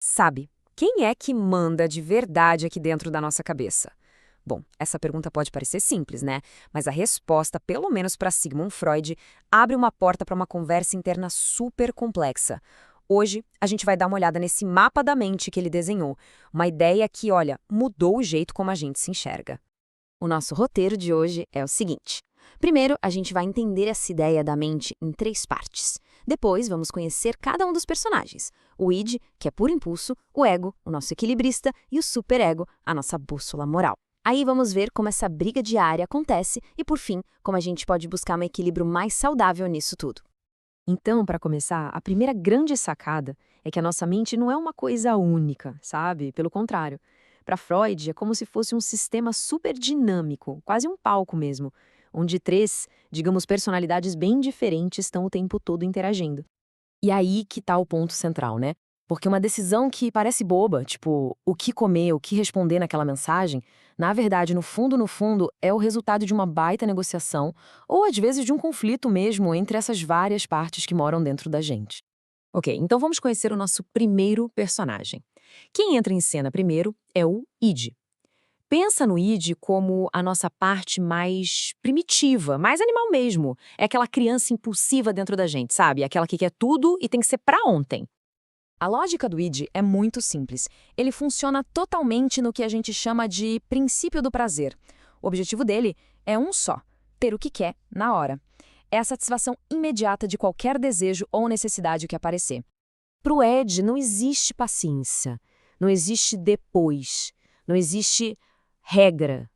Sabe, quem é que manda de verdade aqui dentro da nossa cabeça? Bom, essa pergunta pode parecer simples, né? Mas a resposta, pelo menos para Sigmund Freud, abre uma porta para uma conversa interna super complexa. Hoje, a gente vai dar uma olhada nesse mapa da mente que ele desenhou. Uma ideia que, olha, mudou o jeito como a gente se enxerga. O nosso roteiro de hoje é o seguinte. Primeiro, a gente vai entender essa ideia da mente em três partes. Depois, vamos conhecer cada um dos personagens. O id, que é puro impulso, o ego, o nosso equilibrista, e o superego, a nossa bússola moral. Aí vamos ver como essa briga diária acontece e, por fim, como a gente pode buscar um equilíbrio mais saudável nisso tudo. Então, para começar, a primeira grande sacada é que a nossa mente não é uma coisa única, sabe? Pelo contrário. Para Freud, é como se fosse um sistema super dinâmico, quase um palco mesmo, onde três, digamos, personalidades bem diferentes estão o tempo todo interagindo. E aí que tá o ponto central, né? Porque uma decisão que parece boba, tipo, o que comer, o que responder naquela mensagem, na verdade, no fundo, é o resultado de uma baita negociação, ou às vezes de um conflito mesmo entre essas várias partes que moram dentro da gente. Ok, então vamos conhecer o nosso primeiro personagem. Quem entra em cena primeiro é o id. Pensa no id como a nossa parte mais primitiva, mais animal mesmo. É aquela criança impulsiva dentro da gente, sabe? Aquela que quer tudo e tem que ser pra ontem. A lógica do id é muito simples. Ele funciona totalmente no que a gente chama de princípio do prazer. O objetivo dele é um só: ter o que quer na hora. É a satisfação imediata de qualquer desejo ou necessidade que aparecer. Para o Ed, não existe paciência, não existe depois, não existe regra.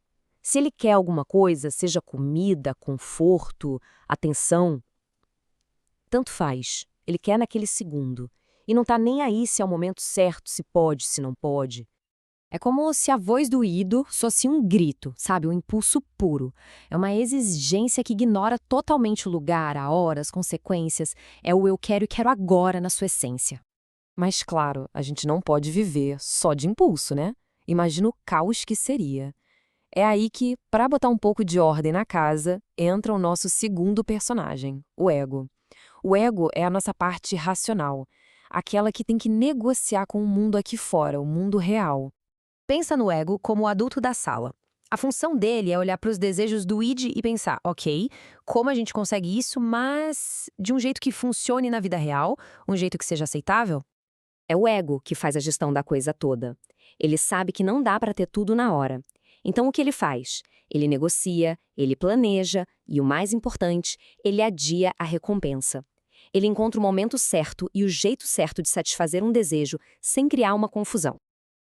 Se ele quer alguma coisa, seja comida, conforto, atenção, tanto faz. Ele quer naquele segundo. E não tá nem aí se é o momento certo, se pode, se não pode. É como se a voz do ido fosse um grito, sabe? Um impulso puro. É uma exigência que ignora totalmente o lugar, a hora, as consequências. É o eu quero e quero agora na sua essência. Mas claro, a gente não pode viver só de impulso, né? Imagina o caos que seria. É aí que, para botar um pouco de ordem na casa, entra o nosso segundo personagem, o ego. O ego é a nossa parte racional, aquela que tem que negociar com o mundo aqui fora, o mundo real. Pensa no ego como o adulto da sala. A função dele é olhar para os desejos do id e pensar, ok, como a gente consegue isso, mas de um jeito que funcione na vida real, um jeito que seja aceitável? É o ego que faz a gestão da coisa toda. Ele sabe que não dá para ter tudo na hora. Então o que ele faz? Ele negocia, ele planeja e, o mais importante, ele adia a recompensa. Ele encontra o momento certo e o jeito certo de satisfazer um desejo sem criar uma confusão.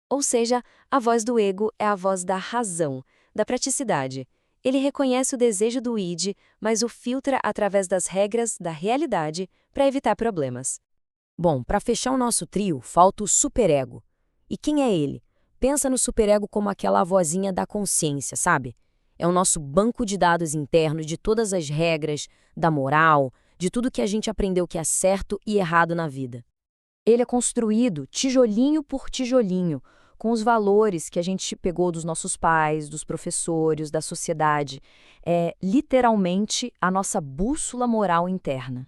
Ou seja, a voz do ego é a voz da razão, da praticidade. Ele reconhece o desejo do id, mas o filtra através das regras da realidade para evitar problemas. Bom, para fechar o nosso trio, falta o superego. E quem é ele? Pensa no superego como aquela vozinha da consciência, sabe? É o nosso banco de dados interno de todas as regras, da moral, de tudo que a gente aprendeu que é certo e errado na vida. Ele é construído tijolinho por tijolinho, com os valores que a gente pegou dos nossos pais, dos professores, da sociedade. É literalmente a nossa bússola moral interna.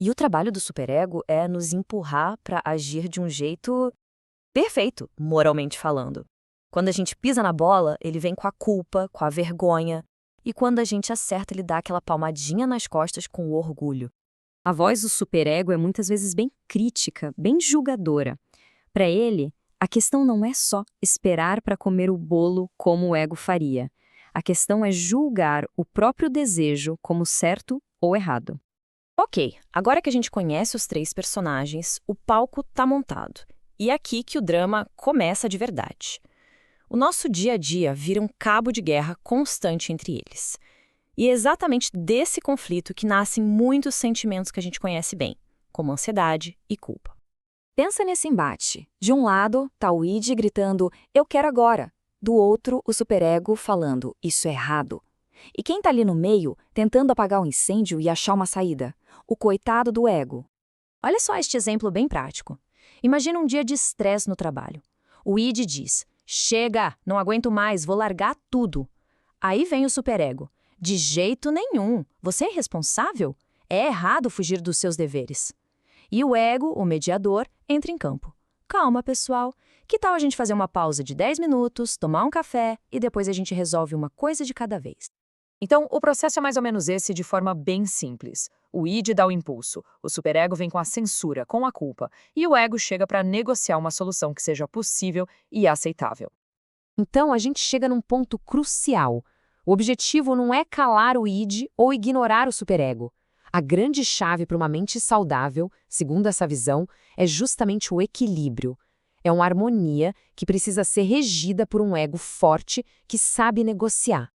E o trabalho do superego é nos empurrar para agir de um jeito perfeito, moralmente falando. Quando a gente pisa na bola, ele vem com a culpa, com a vergonha. E quando a gente acerta, ele dá aquela palmadinha nas costas com o orgulho. A voz do superego é muitas vezes bem crítica, bem julgadora. Para ele, a questão não é só esperar para comer o bolo como o ego faria. A questão é julgar o próprio desejo como certo ou errado. Ok, agora que a gente conhece os três personagens, o palco tá montado. E é aqui que o drama começa de verdade. O nosso dia a dia vira um cabo de guerra constante entre eles. E é exatamente desse conflito que nascem muitos sentimentos que a gente conhece bem, como ansiedade e culpa. Pensa nesse embate. De um lado, tá o id gritando, eu quero agora. Do outro, o superego falando, isso é errado. E quem tá ali no meio, tentando apagar o incêndio e achar uma saída? O coitado do ego. Olha só este exemplo bem prático. Imagina um dia de estresse no trabalho. O id diz, chega, não aguento mais, vou largar tudo. Aí vem o superego. De jeito nenhum, você é irresponsável? É errado fugir dos seus deveres. E o ego, o mediador, entra em campo. Calma, pessoal. Que tal a gente fazer uma pausa de 10 minutos, tomar um café e depois a gente resolve uma coisa de cada vez? Então, o processo é mais ou menos esse de forma bem simples. O id dá o impulso, o superego vem com a censura, com a culpa, e o ego chega para negociar uma solução que seja possível e aceitável. Então, a gente chega num ponto crucial. O objetivo não é calar o id ou ignorar o superego. A grande chave para uma mente saudável, segundo essa visão, é justamente o equilíbrio. É uma harmonia que precisa ser regida por um ego forte que sabe negociar.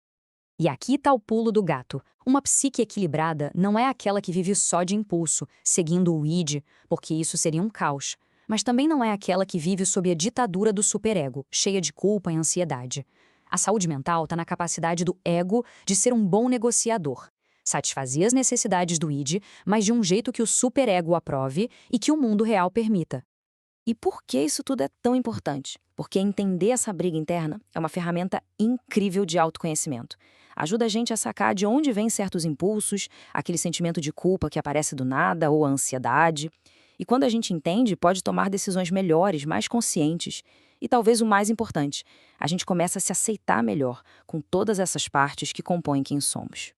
E aqui está o pulo do gato. Uma psique equilibrada não é aquela que vive só de impulso, seguindo o id, porque isso seria um caos. Mas também não é aquela que vive sob a ditadura do superego, cheia de culpa e ansiedade. A saúde mental está na capacidade do ego de ser um bom negociador. Satisfazer as necessidades do id, mas de um jeito que o superego aprove e que o mundo real permita. E por que isso tudo é tão importante? Porque entender essa briga interna é uma ferramenta incrível de autoconhecimento. Ajuda a gente a sacar de onde vêm certos impulsos, aquele sentimento de culpa que aparece do nada ou a ansiedade. E quando a gente entende, pode tomar decisões melhores, mais conscientes. E talvez o mais importante, a gente começa a se aceitar melhor com todas essas partes que compõem quem somos.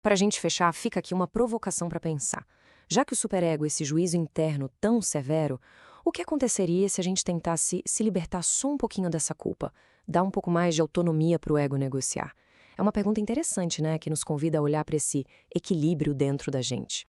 Para a gente fechar, fica aqui uma provocação para pensar. Já que o superego é esse juízo interno tão severo, o que aconteceria se a gente tentasse se libertar só um pouquinho dessa culpa, dar um pouco mais de autonomia para o ego negociar? É uma pergunta interessante, né, que nos convida a olhar para esse equilíbrio dentro da gente.